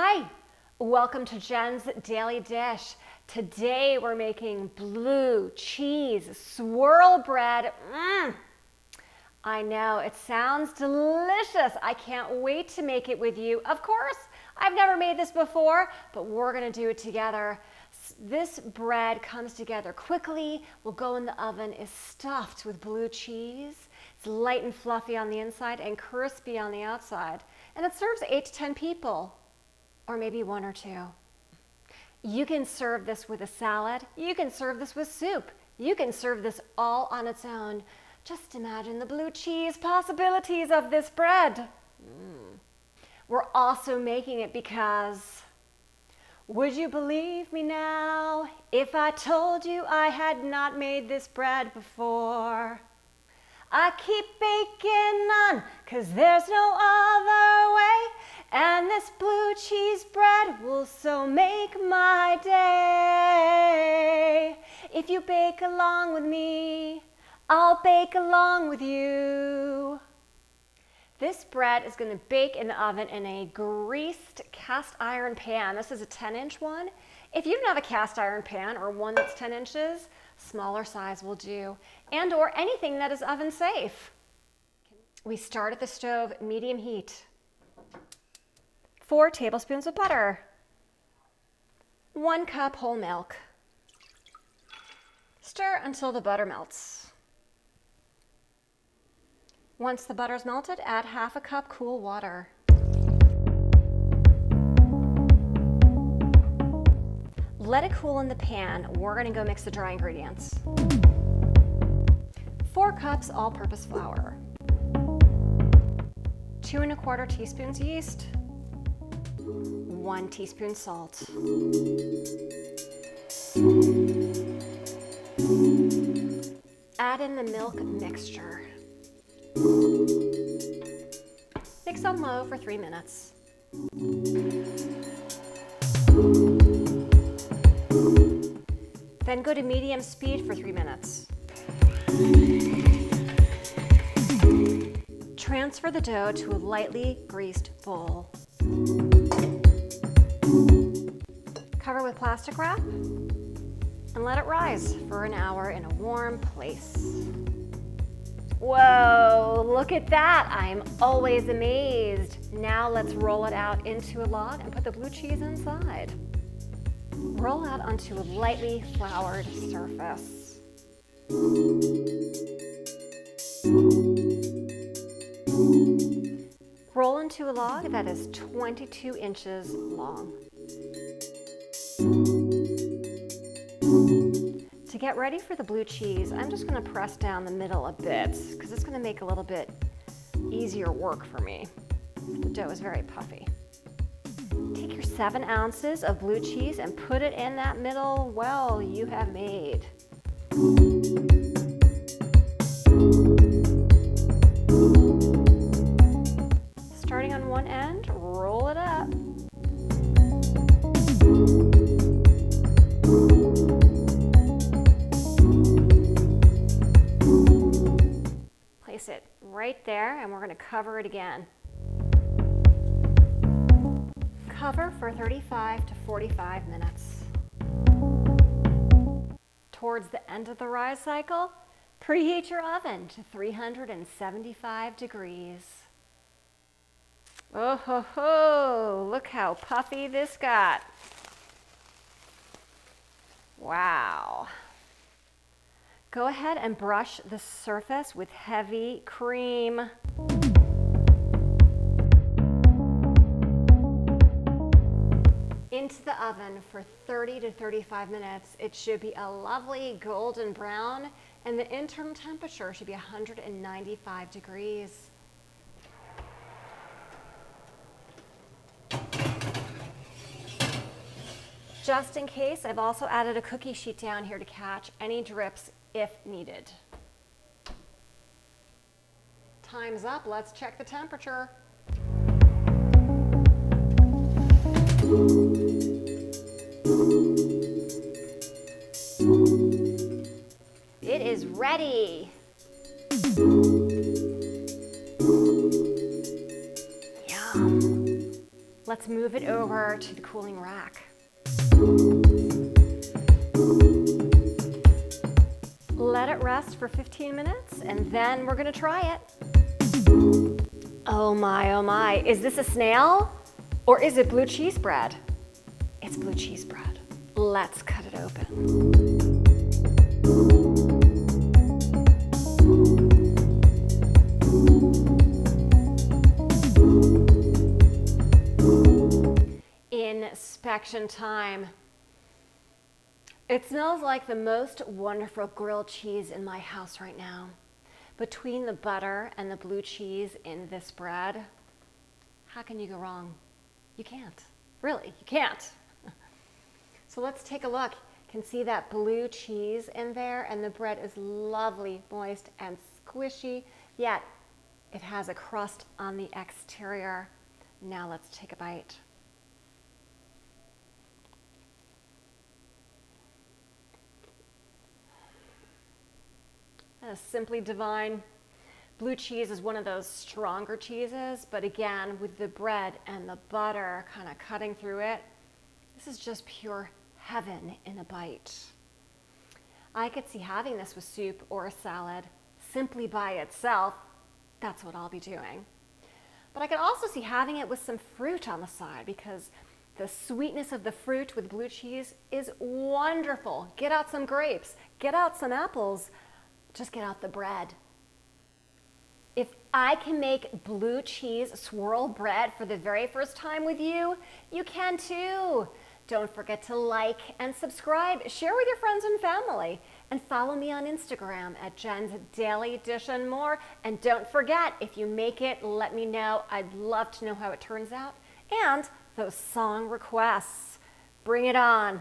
Hi, welcome to Jen's Daily Dish. Today we're making blue cheese swirl bread. I know, it sounds delicious. I can't wait to make it with you. Of course, I've never made this before, but we're gonna do it together. This bread comes together quickly, will go in the oven, is stuffed with blue cheese. It's light and fluffy on the inside and crispy on the outside. And it serves 8 to 10 people, or maybe 1 or 2. You can serve this with a salad. You can serve this with soup. You can serve this all on its own. Just imagine the blue cheese possibilities of this bread. We're also making it because, would you believe me now if I told you I had not made this bread before? I keep baking on, 'cause there's no other way. And this blue cheese bread will so make my day. If you bake along with me, I'll bake along with you. This bread is going to bake in the oven in a greased cast iron pan. This is a 10-inch one. If you don't have a cast iron pan or one that's 10 inches, smaller size will do, and or anything that is oven safe. We start at the stove, medium heat. 4 tablespoons of butter. 1 cup whole milk. Stir until the butter melts. Once the butter's melted, add 1/2 cup cool water. Let it cool in the pan. We're gonna go mix the dry ingredients. 4 cups all-purpose flour. 2 1/4 teaspoons yeast. 1 teaspoon salt. Add in the milk mixture. Mix on low for 3 minutes. Then go to medium speed for 3 minutes. Transfer the dough to a lightly greased bowl. Cover with plastic wrap and let it rise for an hour in a warm place. Whoa, look at that. I'm always amazed. Now let's roll it out into a log and put the blue cheese inside. Roll out onto a lightly floured surface. Roll into a log that is 22 inches long. To get ready for the blue cheese, I'm just going to press down the middle a bit because it's going to make a little bit easier work for me. The dough is very puffy. Take your 7 ounces of blue cheese and put it in that middle well you have made. Starting on one end, roll it up. Place it right there, and we're going to cover it again. Cover for 35 to 45 minutes. Towards the end of the rise cycle, preheat your oven to 375 degrees. Oh ho ho, look how puffy this got. Wow. Go ahead and brush the surface with heavy cream. Into the oven for 30 to 35 minutes. It should be a lovely golden brown, and the internal temperature should be 195 degrees. Just in case, I've also added a cookie sheet down here to catch any drips if needed. Time's up. Let's check the temperature. It is ready. Yum. let's move it over to the cooling rack. Let it rest for 15 minutes and then we're gonna try it. Oh my, is this a snail or is it blue cheese bread? It's blue cheese bread. Let's cut it open. Inspection time. It smells like the most wonderful grilled cheese in my house right now. Between the butter and the blue cheese in this bread, how can you go wrong? You can't. Really, you can't. So let's take a look. You can see that blue cheese in there, and the bread is lovely, moist, and squishy, yet it has a crust on the exterior. Now let's take a bite. That is simply divine. Blue cheese is one of those stronger cheeses, but again, with the bread and the butter kind of cutting through it, this is just pure heaven in a bite. I could see having this with soup or a salad simply by itself. That's what I'll be doing. But I could also see having it with some fruit on the side because the sweetness of the fruit with blue cheese is wonderful. Get out some grapes, get out some apples, just get out the bread. If I can make blue cheese swirl bread for the very first time with you, you can too. Don't forget to like and subscribe, share with your friends and family, and follow me on Instagram at Jen's Daily Dish and More. And don't forget, if you make it, let me know. I'd love to know how it turns out. And those song requests, bring it on.